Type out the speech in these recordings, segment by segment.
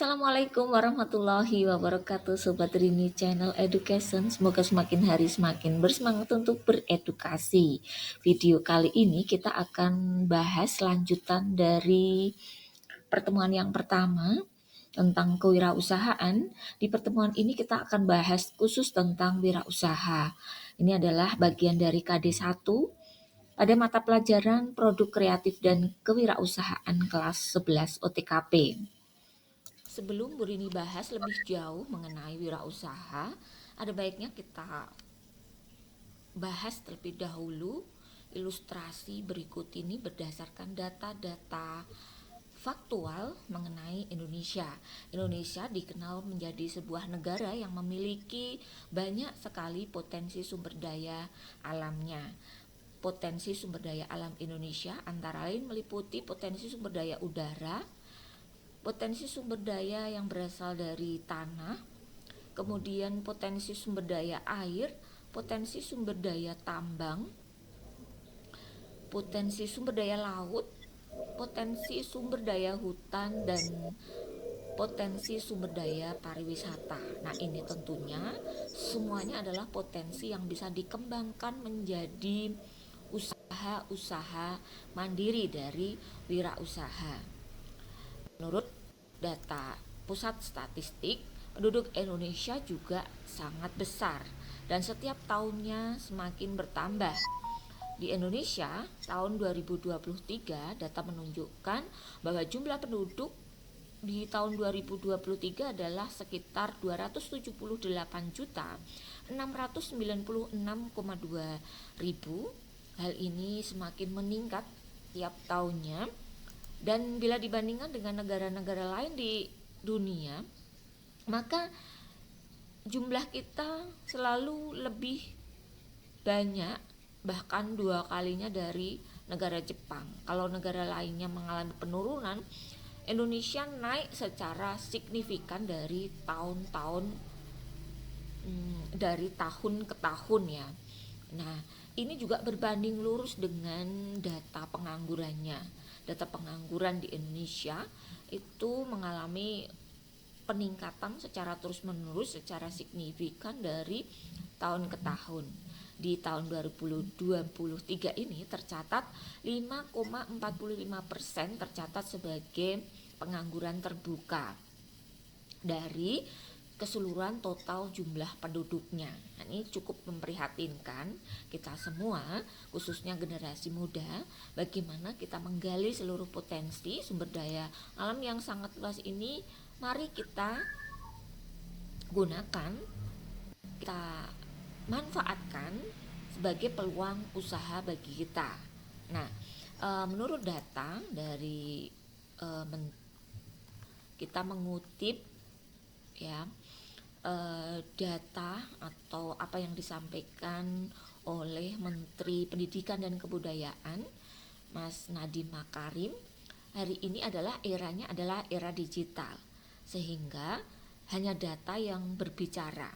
Assalamualaikum warahmatullahi wabarakatuh Sobat Rini Channel Education. Semoga semakin hari semakin bersemangat untuk beredukasi. Video kali ini kita akan bahas lanjutan dari pertemuan yang pertama tentang kewirausahaan. Di pertemuan ini kita akan bahas khusus tentang wirausaha. Ini adalah bagian dari KD1 pada mata pelajaran Produk Kreatif dan Kewirausahaan kelas 11 OTKP. Sebelum Bu Rini bahas lebih jauh mengenai wirausaha, ada baiknya kita bahas terlebih dahulu ilustrasi berikut ini berdasarkan data-data faktual mengenai Indonesia. Indonesia dikenal menjadi sebuah negara yang memiliki banyak sekali potensi sumber daya alamnya. Potensi sumber daya alam Indonesia antara lain meliputi potensi sumber daya udara, potensi sumber daya yang berasal dari tanah, kemudian potensi sumber daya air, potensi sumber daya tambang, potensi sumber daya laut, potensi sumber daya hutan, dan potensi sumber daya pariwisata. Nah, ini tentunya semuanya adalah potensi yang bisa dikembangkan menjadi usaha-usaha mandiri dari wirausaha. Menurut data Pusat Statistik, penduduk Indonesia juga sangat besar dan setiap tahunnya semakin bertambah. Di Indonesia, tahun 2023 data menunjukkan bahwa jumlah penduduk di tahun 2023 adalah sekitar 278.696,2 ribu. Hal ini semakin meningkat tiap tahunnya. Dan bila dibandingkan dengan negara-negara lain di dunia, maka jumlah kita selalu lebih banyak, bahkan 2 kalinya dari negara Jepang. Kalau negara lainnya mengalami penurunan, Indonesia naik secara signifikan dari tahun ke tahun ya. Nah, ini juga berbanding lurus dengan data penganggurannya. Data pengangguran di Indonesia itu mengalami peningkatan secara terus-menerus, secara signifikan dari tahun ke tahun. Di tahun 2023 ini tercatat 5,45% tercatat sebagai pengangguran terbuka dari keseluruhan total jumlah penduduknya. Nah, ini cukup memprihatinkan kita semua, khususnya generasi muda, bagaimana kita menggali seluruh potensi sumber daya alam yang sangat luas ini. Mari kita gunakan, kita manfaatkan sebagai peluang usaha bagi kita. Nah, menurut data dari kita mengutip ya data atau apa yang disampaikan oleh Menteri Pendidikan dan Kebudayaan Mas Nadiem Makarim, hari ini adalah eranya adalah era digital, sehingga hanya data yang berbicara.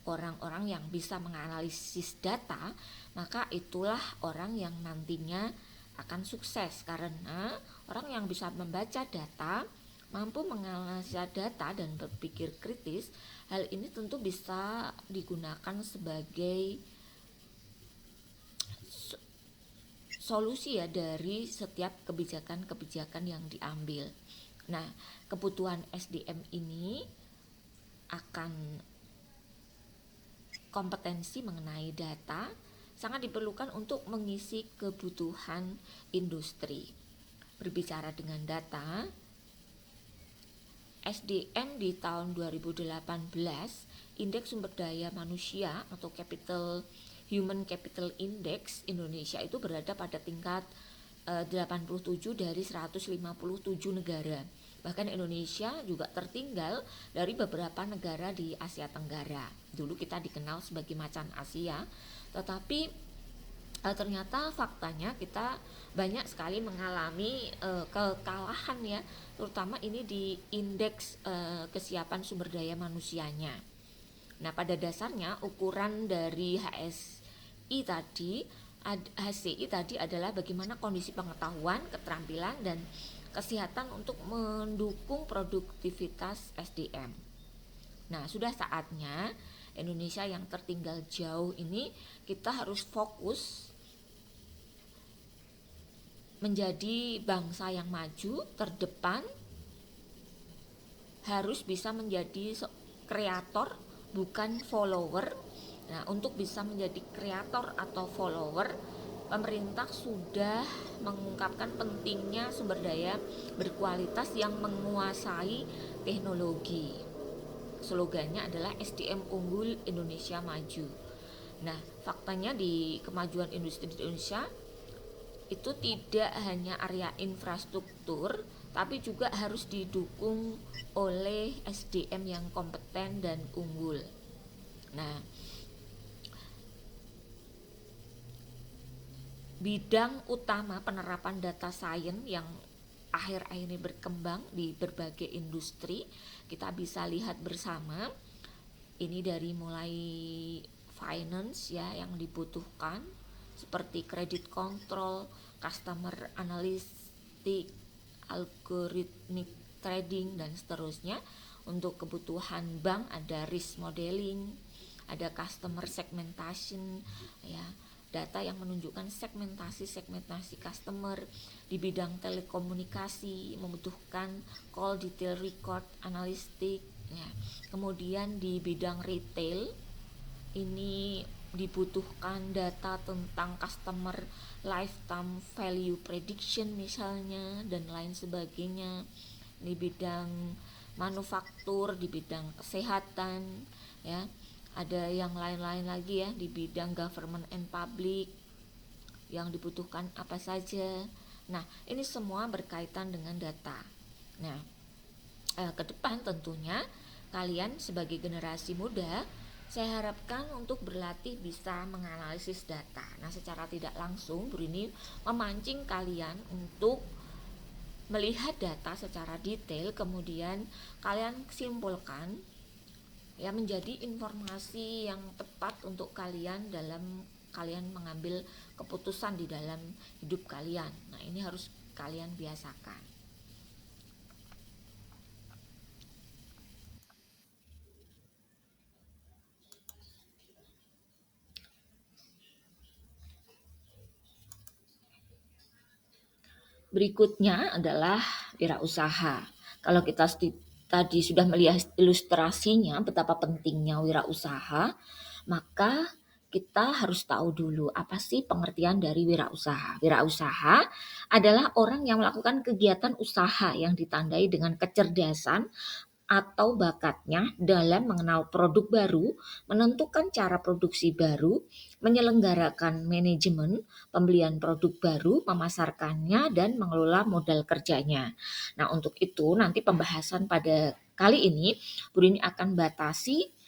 Orang-orang yang bisa menganalisis data, maka itulah orang yang nantinya akan sukses, karena orang yang bisa membaca data, mampu menganalisa data dan berpikir kritis. Hal ini tentu bisa digunakan sebagai solusi ya dari setiap kebijakan-kebijakan yang diambil. Nah, kebutuhan SDM ini akan kompetensi mengenai data sangat diperlukan untuk mengisi kebutuhan industri. Berbicara dengan data, SDM di tahun 2018, Indeks Sumber Daya Manusia atau Human Capital Index Indonesia itu berada pada tingkat 87 dari 157 negara. Bahkan Indonesia juga tertinggal dari beberapa negara di Asia Tenggara. Dulu kita dikenal sebagai macan Asia, tetapi ternyata faktanya kita banyak sekali mengalami kekalahan ya, terutama ini di indeks kesiapan sumber daya manusianya. Nah, pada dasarnya ukuran dari HSI tadi adalah bagaimana kondisi pengetahuan, keterampilan, dan kesehatan untuk mendukung produktivitas SDM. Nah, sudah saatnya Indonesia yang tertinggal jauh ini kita harus fokus menjadi bangsa yang maju, terdepan, harus bisa menjadi kreator bukan follower. Nah, untuk bisa menjadi kreator atau follower, pemerintah sudah mengungkapkan pentingnya sumber daya berkualitas yang menguasai teknologi. Slogannya adalah SDM unggul Indonesia maju. Nah, faktanya di kemajuan industri di Indonesia itu tidak hanya area infrastruktur, tapi juga harus didukung oleh SDM yang kompeten dan unggul. Nah, bidang utama penerapan data science yang akhir-akhir ini berkembang di berbagai industri, kita bisa lihat bersama. Ini dari mulai finance ya yang dibutuhkan seperti credit control, customer analytics, algorithmic trading dan seterusnya. Untuk kebutuhan bank ada risk modeling, ada customer segmentation ya, data yang menunjukkan segmentasi customer. Di bidang telekomunikasi membutuhkan call detail record analytics ya. Kemudian di bidang retail ini dibutuhkan data tentang customer lifetime value prediction misalnya dan lain sebagainya. Di bidang manufaktur, di bidang kesehatan ya, ada yang lain-lain lagi ya, di bidang government and public yang dibutuhkan apa saja. Nah, ini semua berkaitan dengan data. Nah, ke depan tentunya kalian sebagai generasi muda, saya harapkan untuk berlatih bisa menganalisis data. Nah, secara tidak langsung Bu Rini memancing kalian untuk melihat data secara detail, kemudian kalian simpulkan ya menjadi informasi yang tepat untuk kalian dalam kalian mengambil keputusan di dalam hidup kalian. Nah, ini harus kalian biasakan. Berikutnya adalah wirausaha. Kalau kita tadi sudah melihat ilustrasinya betapa pentingnya wirausaha, maka kita harus tahu dulu apa sih pengertian dari wirausaha. Wirausaha adalah orang yang melakukan kegiatan usaha yang ditandai dengan kecerdasan atau bakatnya dalam mengenal produk baru, menentukan cara produksi baru, menyelenggarakan manajemen, pembelian produk baru, memasarkannya, dan mengelola modal kerjanya. Nah, untuk itu nanti pembahasan pada kali ini, Bu Rini akan batasi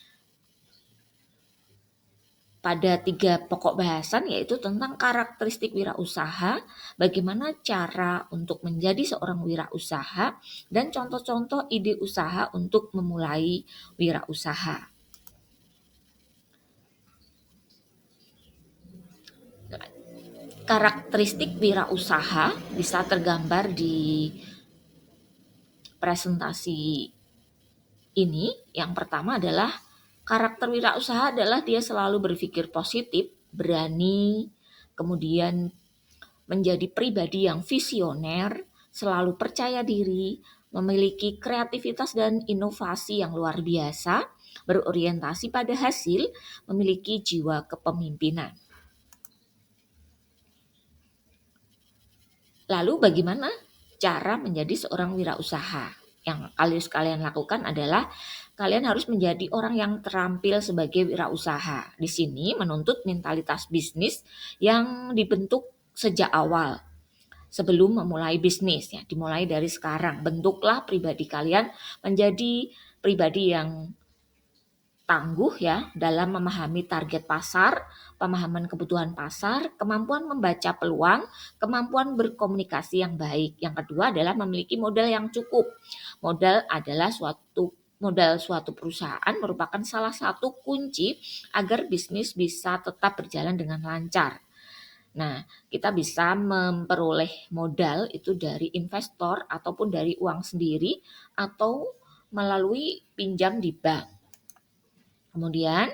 pada 3 pokok bahasan, yaitu tentang karakteristik wirausaha, bagaimana cara untuk menjadi seorang wirausaha, dan contoh-contoh ide usaha untuk memulai wirausaha. Karakteristik wirausaha bisa tergambar di presentasi ini. Yang pertama adalah karakter wirausaha adalah dia selalu berpikir positif, berani, kemudian menjadi pribadi yang visioner, selalu percaya diri, memiliki kreativitas dan inovasi yang luar biasa, berorientasi pada hasil, memiliki jiwa kepemimpinan. Lalu bagaimana cara menjadi seorang wirausaha? Yang kalian lakukan adalah kalian harus menjadi orang yang terampil sebagai wirausaha. Di sini menuntut mentalitas bisnis yang dibentuk sejak awal. Sebelum memulai bisnis ya, dimulai dari sekarang. Bentuklah pribadi kalian menjadi pribadi yang tangguh ya dalam memahami target pasar, pemahaman kebutuhan pasar, kemampuan membaca peluang, kemampuan berkomunikasi yang baik. Yang kedua adalah memiliki modal yang cukup. Modal suatu perusahaan merupakan salah satu kunci agar bisnis bisa tetap berjalan dengan lancar. Nah, kita bisa memperoleh modal itu dari investor ataupun dari uang sendiri atau melalui pinjam di bank. Kemudian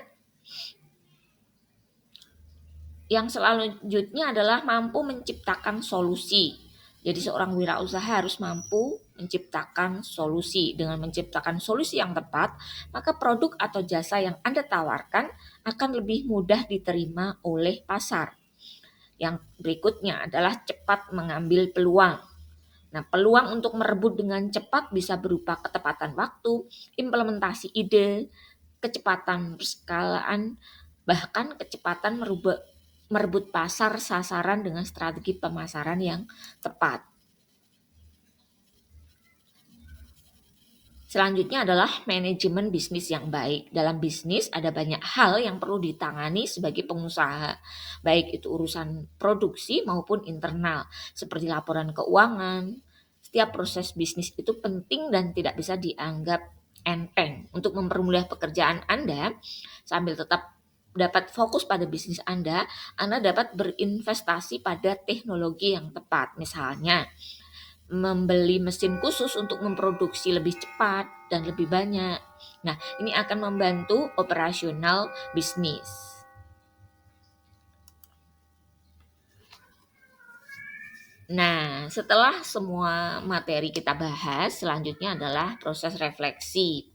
yang selanjutnya adalah mampu menciptakan solusi. Jadi seorang wirausaha harus mampu menciptakan solusi. Dengan menciptakan solusi yang tepat, maka produk atau jasa yang Anda tawarkan akan lebih mudah diterima oleh pasar. Yang berikutnya adalah cepat mengambil peluang. Nah, peluang untuk merebut dengan cepat bisa berupa ketepatan waktu, implementasi ide, kecepatan perskalaan, bahkan kecepatan merebut pasar sasaran dengan strategi pemasaran yang tepat. Selanjutnya adalah manajemen bisnis yang baik. Dalam bisnis ada banyak hal yang perlu ditangani sebagai pengusaha, baik itu urusan produksi maupun internal, seperti laporan keuangan. Setiap proses bisnis itu penting dan tidak bisa dianggap enteng. Untuk mempermudah pekerjaan Anda, sambil tetap dapat fokus pada bisnis Anda dapat berinvestasi pada teknologi yang tepat. Misalnya, membeli mesin khusus untuk memproduksi lebih cepat dan lebih banyak. Nah, ini akan membantu operasional bisnis. Nah, setelah semua materi kita bahas, selanjutnya adalah proses refleksi.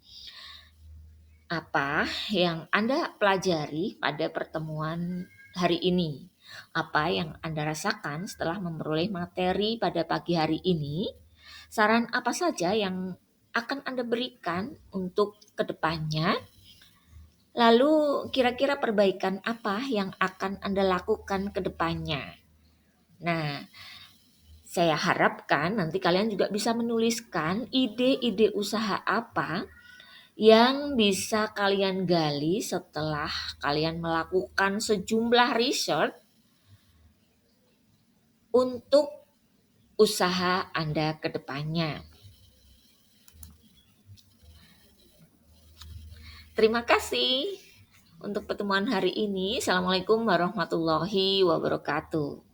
Apa yang Anda pelajari pada pertemuan hari ini? Apa yang Anda rasakan setelah memperoleh materi pada pagi hari ini? Saran apa saja yang akan Anda berikan untuk kedepannya? Lalu kira-kira perbaikan apa yang akan Anda lakukan ke depannya? Nah, saya harapkan nanti kalian juga bisa menuliskan ide-ide usaha apa yang bisa kalian gali setelah kalian melakukan sejumlah riset untuk usaha Anda ke depannya. Terima kasih untuk pertemuan hari ini. Assalamualaikum warahmatullahi wabarakatuh.